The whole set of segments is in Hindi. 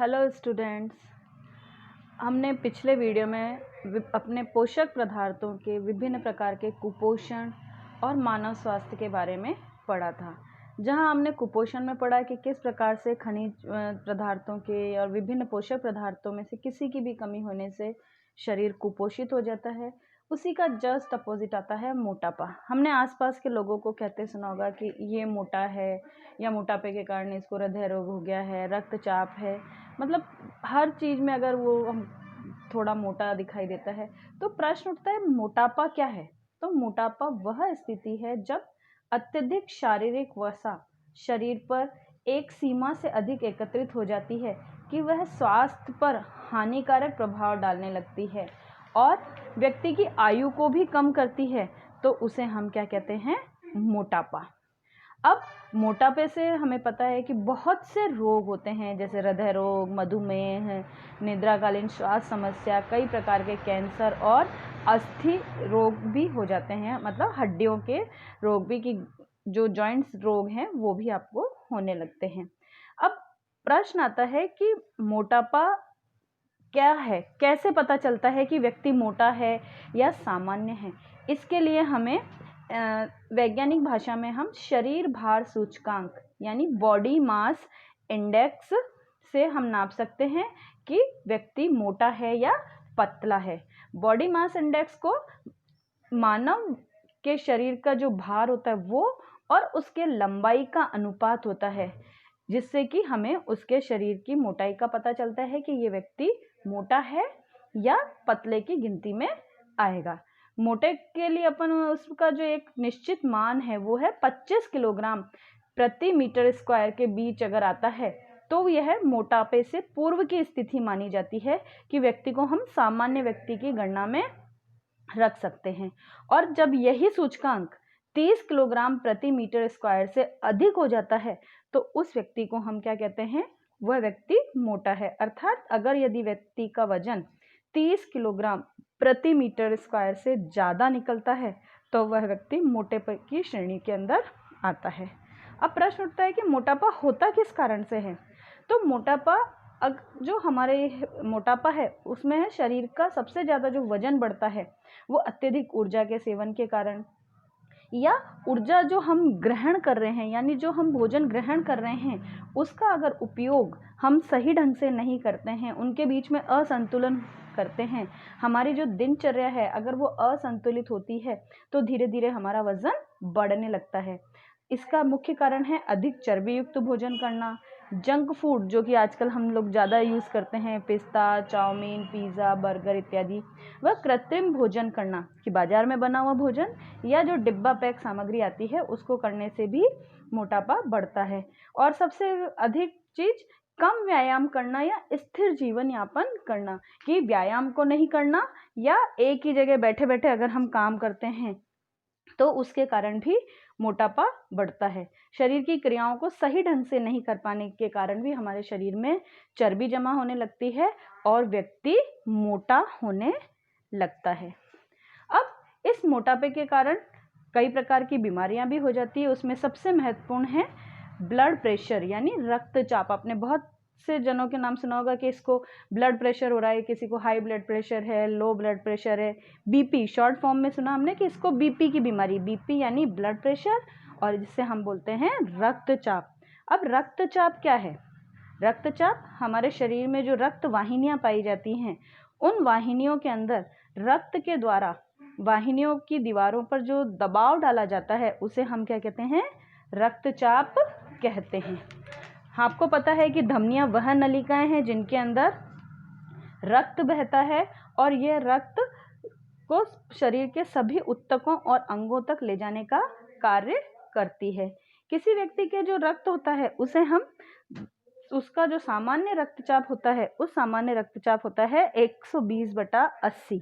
Hello students. हमने पिछले वीडियो में अपने पोषक पदार्थों के विभिन्न प्रकार के कुपोषण और मानव स्वास्थ्य के बारे में पढ़ा था, जहां हमने कुपोषण में पढ़ा कि किस प्रकार से खनिज पदार्थों के और विभिन्न पोषक पदार्थों में से किसी की भी कमी होने से शरीर कुपोषित हो जाता है। उसी का जस्ट अपोजिट आता है मोटापा। हमने आसपास के लोगों को कहते सुना होगा कि ये मोटा है या मोटापे के कारण इसको हृदय रोग हो गया है, रक्तचाप है। मतलब हर चीज़ में अगर वो हम थोड़ा मोटा दिखाई देता है तो प्रश्न उठता है मोटापा क्या है। तो मोटापा वह स्थिति है जब अत्यधिक शारीरिक वसा शरीर पर एक सीमा से अधिक एकत्रित हो जाती है कि वह स्वास्थ्य पर हानिकारक प्रभाव डालने लगती है और व्यक्ति की आयु को भी कम करती है। तो उसे हम क्या कहते हैं? मोटापा। अब मोटापे से हमें पता है कि बहुत से रोग होते हैं, जैसे हृदय रोग, मधुमेह, निद्राकालीन श्वास समस्या, कई प्रकार के कैंसर और अस्थि रोग भी हो जाते हैं। मतलब हड्डियों के रोग भी, कि जो जॉइंट्स रोग हैं वो भी आपको होने लगते हैं। अब प्रश्न आता है कि मोटापा क्या है, कैसे पता चलता है कि व्यक्ति मोटा है या सामान्य है। इसके लिए हमें वैज्ञानिक भाषा में हम शरीर भार सूचकांक यानी बॉडी मास इंडेक्स से हम नाप सकते हैं कि व्यक्ति मोटा है या पतला है। बॉडी मास इंडेक्स को मानव के शरीर का जो भार होता है वो और उसके लंबाई का अनुपात होता है, जिससे कि हमें उसके शरीर की मोटाई का पता चलता है कि ये व्यक्ति मोटा है या पतले की गिनती में आएगा। मोटे के लिए अपन उसका जो एक निश्चित मान है वो है 25 किलोग्राम प्रति मीटर स्क्वायर के बीच अगर आता है तो यह मोटापे से पूर्व की स्थिति मानी जाती है कि व्यक्ति को हम सामान्य व्यक्ति की गणना में रख सकते हैं। और जब यही सूचकांक 30 किलोग्राम प्रति मीटर स्क्वायर से अधिक हो जाता है तो उस व्यक्ति को हम क्या कहते हैं? वह व्यक्ति मोटा है। अर्थात अगर यदि व्यक्ति का वजन 30 किलोग्राम प्रति मीटर स्क्वायर से ज़्यादा निकलता है तो वह व्यक्ति मोटेपे की श्रेणी के अंदर आता है। अब प्रश्न उठता है कि मोटापा होता किस कारण से है। तो मोटापा जो हमारे मोटापा है उसमें है शरीर का सबसे ज़्यादा जो वजन बढ़ता है वो अत्यधिक ऊर्जा के सेवन के कारण, या ऊर्जा जो हम ग्रहण कर रहे हैं यानी जो हम भोजन ग्रहण कर रहे हैं उसका अगर उपयोग हम सही ढंग से नहीं करते हैं, उनके बीच में असंतुलन करते हैं, हमारी जो दिनचर्या है अगर वो असंतुलित होती है तो धीरे धीरे हमारा वजन बढ़ने लगता है। इसका मुख्य कारण है अधिक चर्बी युक्त भोजन करना, जंक फूड जो कि आजकल हम लोग ज़्यादा यूज़ करते हैं, पिस्ता, चाउमीन, पिज़्ज़ा, बर्गर इत्यादि, वह कृत्रिम भोजन करना कि बाज़ार में बना हुआ भोजन या जो डिब्बा पैक सामग्री आती है उसको करने से भी मोटापा बढ़ता है। और सबसे अधिक चीज़ कम व्यायाम करना या स्थिर जीवन यापन करना, कि व्यायाम को नहीं करना या एक ही जगह बैठे बैठे अगर हम काम करते हैं तो उसके कारण भी मोटापा बढ़ता है। शरीर की क्रियाओं को सही ढंग से नहीं कर पाने के कारण भी हमारे शरीर में चर्बी जमा होने लगती है और व्यक्ति मोटा होने लगता है। अब इस मोटापे के कारण कई प्रकार की बीमारियां भी हो जाती है। उसमें सबसे महत्वपूर्ण है ब्लड प्रेशर यानी रक्तचाप। आपने बहुत से जनों के नाम सुना होगा कि इसको ब्लड प्रेशर हो रहा है, किसी को हाई ब्लड प्रेशर है, लो ब्लड प्रेशर है, बीपी शॉर्ट फॉर्म में सुना हमने कि इसको बीपी की बीमारी, बीपी यानी ब्लड प्रेशर, और जिसे हम बोलते हैं रक्तचाप। अब रक्तचाप क्या है? रक्तचाप हमारे शरीर में जो रक्त वाहिनियां पाई जाती हैं उन वाहिनियों के अंदर रक्त के द्वारा वाहिनियों की दीवारों पर जो दबाव डाला जाता है उसे हम क्या कहते हैं? रक्तचाप कहते हैं। आपको पता है कि धमनियां वह नलिकाएं हैं जिनके अंदर रक्त बहता है और यह रक्त को शरीर के सभी ऊतकों और अंगों तक ले जाने का कार्य करती है। किसी व्यक्ति के जो रक्त होता है उसे हम उसका जो सामान्य रक्तचाप होता है उस सामान्य रक्तचाप होता है 120/80।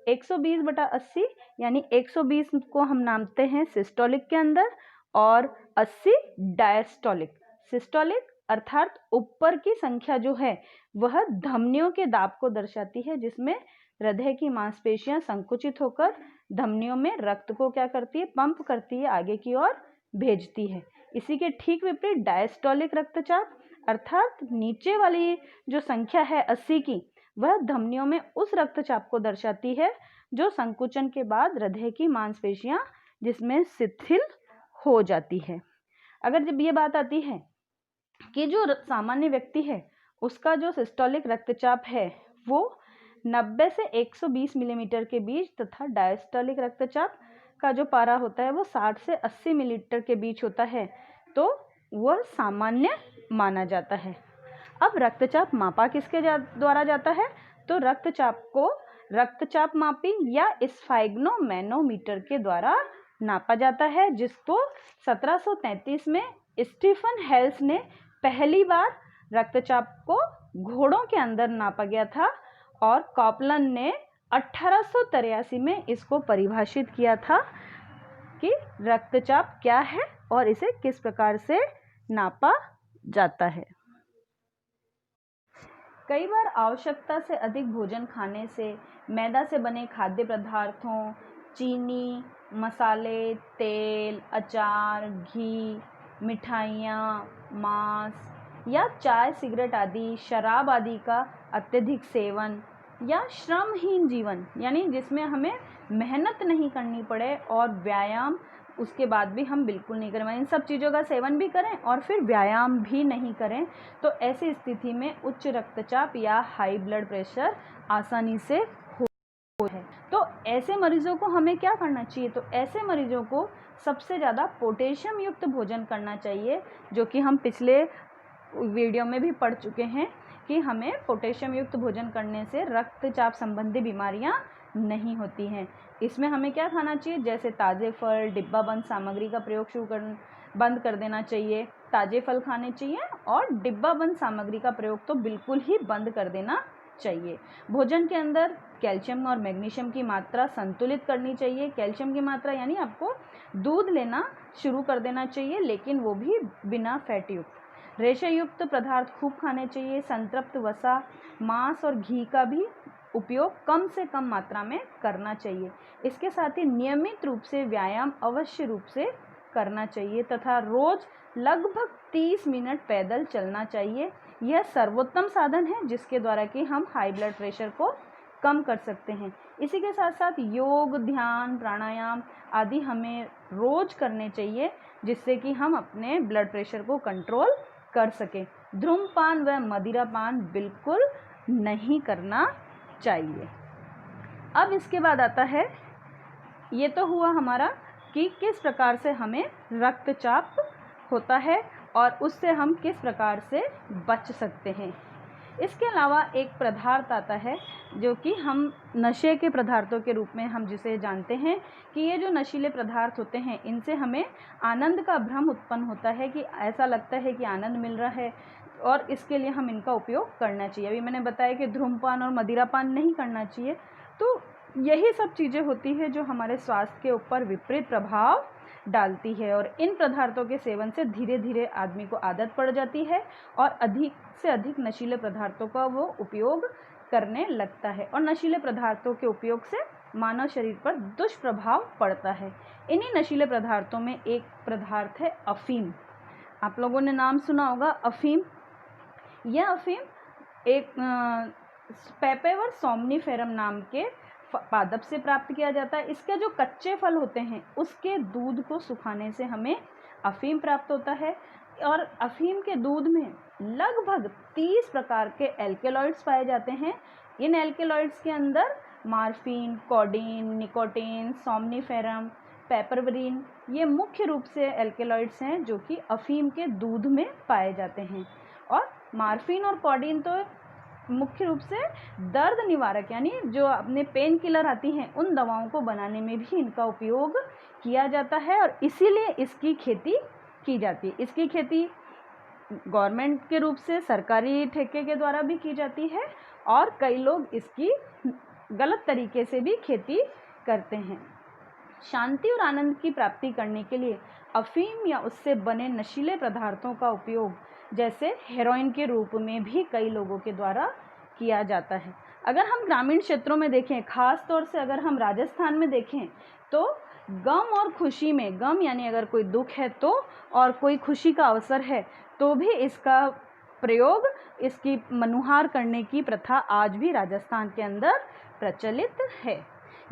120/80 यानी 120 को हम नापते हैं सिस्टोलिक के अंदर और 80 डायस्टोलिक। सिस्टोलिक अर्थात ऊपर की संख्या जो है वह धमनियों के दाब को दर्शाती है, जिसमें हृदय की मांसपेशियां संकुचित होकर धमनियों में रक्त को क्या करती है? पंप करती है, आगे की ओर भेजती है। इसी के ठीक विपरीत डायस्टोलिक रक्तचाप अर्थात नीचे वाली जो संख्या है 80 की, वह धमनियों में उस रक्तचाप को दर्शाती है जो संकुचन के बाद हृदय की मांसपेशियां जिसमें शिथिल हो जाती है। अगर जब ये बात आती है कि जो सामान्य व्यक्ति है उसका जो सिस्टोलिक रक्तचाप है वो 90 से 120 मिलीमीटर के बीच तथा डायस्टोलिक रक्तचाप का जो पारा होता है वो 60 से 80 मिलीलीटर के बीच होता है, तो वह सामान्य माना जाता है। अब रक्तचाप मापा किसके द्वारा जाता है? तो रक्तचाप को रक्तचाप मापी या स्फाइग्नोमैनोमीटर के द्वारा नापा जाता है, जिसको 1733 में स्टीफन हेल्स ने पहली बार रक्तचाप को घोड़ों के अंदर नापा गया था और कॉपलन ने 1883 में इसको परिभाषित किया था कि रक्तचाप क्या है और इसे किस प्रकार से नापा जाता है। कई बार आवश्यकता से अधिक भोजन खाने से मैदा से बने खाद्य पदार्थों, चीनी, मसाले, तेल, अचार, घी, मिठाइयाँ, मांस या चाय, सिगरेट आदि, शराब आदि का अत्यधिक सेवन या श्रमहीन जीवन, यानी जिसमें हमें मेहनत नहीं करनी पड़े और व्यायाम उसके बाद भी हम बिल्कुल नहीं करें, इन सब चीज़ों का सेवन भी करें और फिर व्यायाम भी नहीं करें, तो ऐसी स्थिति में उच्च रक्तचाप या हाई ब्लड प्रेशर आसानी से हो है। तो ऐसे मरीजों को हमें क्या करना चाहिए? तो ऐसे मरीजों को सबसे ज़्यादा पोटेशियम युक्त भोजन करना चाहिए, जो कि हम पिछले वीडियो में भी पढ़ चुके हैं कि हमें पोटेशियम युक्त भोजन करने से रक्तचाप संबंधी बीमारियां नहीं होती हैं। इसमें हमें क्या खाना चाहिए? जैसे ताज़े फल, डिब्बाबंद सामग्री का प्रयोग बंद कर देना चाहिए। ताज़े फल खाने चाहिए और डिब्बाबंद सामग्री का प्रयोग तो बिल्कुल ही बंद कर देना चाहिए। भोजन के अंदर कैल्शियम और मैग्नीशियम की मात्रा संतुलित करनी चाहिए। कैल्शियम की मात्रा यानी आपको दूध लेना शुरू कर देना चाहिए, लेकिन वो भी बिना फैट युक्त। रेशा युक्त पदार्थ खूब खाने चाहिए। संतृप्त वसा, मांस और घी का भी उपयोग कम से कम मात्रा में करना चाहिए। इसके साथ ही नियमित रूप से व्यायाम अवश्य रूप से करना चाहिए तथा रोज लगभग 30 मिनट पैदल चलना चाहिए। यह सर्वोत्तम साधन है जिसके द्वारा कि हम हाई ब्लड प्रेशर को कम कर सकते हैं। इसी के साथ साथ योग, ध्यान, प्राणायाम आदि हमें रोज करने चाहिए, जिससे कि हम अपने ब्लड प्रेशर को कंट्रोल कर सकें। धूम्रपान व मदिरापान बिल्कुल नहीं करना चाहिए। अब इसके बाद आता है, ये तो हुआ हमारा कि किस प्रकार से हमें रक्तचाप होता है और उससे हम किस प्रकार से बच सकते हैं। इसके अलावा एक पदार्थ आता है जो कि हम नशे के पदार्थों के रूप में हम जिसे जानते हैं कि ये जो नशीले पदार्थ होते हैं इनसे हमें आनंद का भ्रम उत्पन्न होता है कि ऐसा लगता है कि आनंद मिल रहा है और इसके लिए हम इनका उपयोग करना चाहिए। अभी मैंने बताया कि धूम्रपान और मदिरापान नहीं करना चाहिए। तो यही सब चीज़ें होती है जो हमारे स्वास्थ्य के ऊपर विपरीत प्रभाव डालती है और इन पदार्थों के सेवन से धीरे धीरे आदमी को आदत पड़ जाती है और अधिक से अधिक नशीले पदार्थों का वो उपयोग करने लगता है और नशीले पदार्थों के उपयोग से मानव शरीर पर दुष्प्रभाव पड़ता है। इन्हीं नशीले पदार्थों में एक पदार्थ है अफीम। आप लोगों ने नाम सुना होगा अफीम। यह अफीम एक पेपेवर सोमनीफेरम नाम के पादप से प्राप्त किया जाता है। इसके जो कच्चे फल होते हैं उसके दूध को सुखाने से हमें अफीम प्राप्त होता है और अफीम के दूध में लगभग 30 प्रकार के एल्केलॉइड्स पाए जाते हैं। इन एल्केलॉइड्स के अंदर मार्फिन, कोडीन, निकोटीन, सोमनीफेरम, पेपरवरीन ये मुख्य रूप से एल्केलॉइड्स हैं जो कि अफीम के दूध में पाए जाते हैं। और मार्फिन और कोडीन तो मुख्य रूप से दर्द निवारक यानी जो अपने पेन किलर आती हैं उन दवाओं को बनाने में भी इनका उपयोग किया जाता है और इसीलिए इसकी खेती की जाती है। इसकी खेती गवर्नमेंट के रूप से सरकारी ठेके के द्वारा भी की जाती है और कई लोग इसकी गलत तरीके से भी खेती करते हैं। शांति और आनंद की प्राप्ति करने के लिए अफीम या उससे बने नशीले पदार्थों का उपयोग जैसे हेरोइन के रूप में भी कई लोगों के द्वारा किया जाता है। अगर हम ग्रामीण क्षेत्रों में देखें, खास तौर से अगर हम राजस्थान में देखें, तो गम और खुशी में, गम यानी अगर कोई दुख है तो और कोई खुशी का अवसर है तो भी इसका प्रयोग, इसकी मनुहार करने की प्रथा आज भी राजस्थान के अंदर प्रचलित है।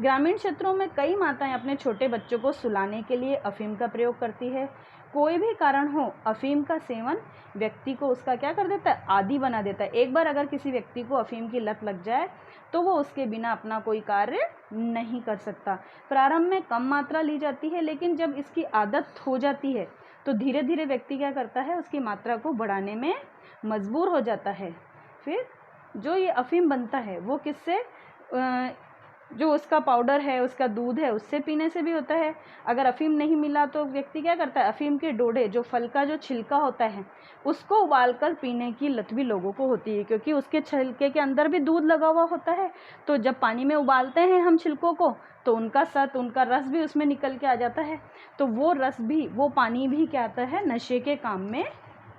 ग्रामीण क्षेत्रों में कई माताएं अपने छोटे बच्चों को सुलाने के लिए अफीम का प्रयोग करती है। कोई भी कारण हो, अफीम का सेवन व्यक्ति को उसका क्या कर देता है, आदी बना देता है। एक बार अगर किसी व्यक्ति को अफीम की लत लग जाए तो वो उसके बिना अपना कोई कार्य नहीं कर सकता। प्रारंभ में कम मात्रा ली जाती है, लेकिन जब इसकी आदत हो जाती है तो धीरे धीरे व्यक्ति क्या करता है, उसकी मात्रा को बढ़ाने में मजबूर हो जाता है। फिर जो ये अफीम बनता है वो किससे, जो उसका पाउडर है, उसका दूध है, उससे पीने से भी होता है। अगर अफीम नहीं मिला तो व्यक्ति क्या करता है, अफीम के डोडे, जो फल का जो छिलका होता है, उसको उबालकर पीने की लत भी लोगों को होती है, क्योंकि उसके छिलके के अंदर भी दूध लगा हुआ होता है। तो जब पानी में उबालते हैं हम छिलकों को, तो उनका रस भी उसमें निकल के आ जाता है। तो वो रस भी, वो पानी भी क्या आता है, नशे के काम में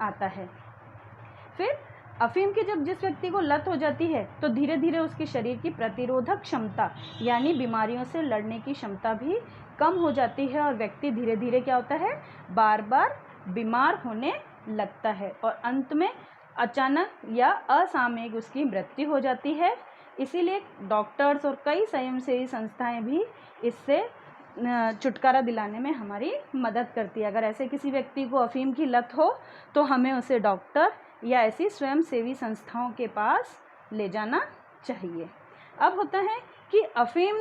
आता है। फिर अफीम की जब जिस व्यक्ति को लत हो जाती है तो धीरे धीरे उसके शरीर की प्रतिरोधक क्षमता, यानी बीमारियों से लड़ने की क्षमता भी कम हो जाती है, और व्यक्ति धीरे धीरे क्या होता है, बार बार बीमार होने लगता है, और अंत में अचानक या असामयिक उसकी मृत्यु हो जाती है। इसीलिए डॉक्टर्स और कई स्वयंसेवी संस्थाएं भी इससे छुटकारा दिलाने में हमारी मदद करती है। अगर ऐसे किसी व्यक्ति को अफीम की लत हो तो हमें उसे डॉक्टर या ऐसी स्वयंसेवी संस्थाओं के पास ले जाना चाहिए। अब होता है कि अफीम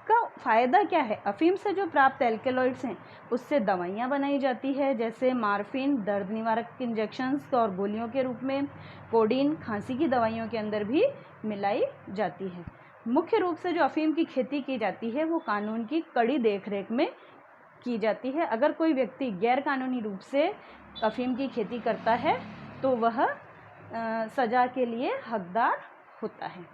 का फ़ायदा क्या है। अफीम से जो प्राप्त एल्केलॉइड्स हैं उससे दवाइयाँ बनाई जाती है, जैसे मार्फिन दर्द निवारक इंजेक्शंस और गोलियों के रूप में, कोडीन खांसी की दवाइयों के अंदर भी मिलाई जाती है। मुख्य रूप से जो अफीम की खेती की जाती है वो कानून की कड़ी देखरेख में की जाती है। अगर कोई व्यक्ति गैर कानूनी रूप से अफीम की खेती करता है तो वह सज़ा के लिए हकदार होता है।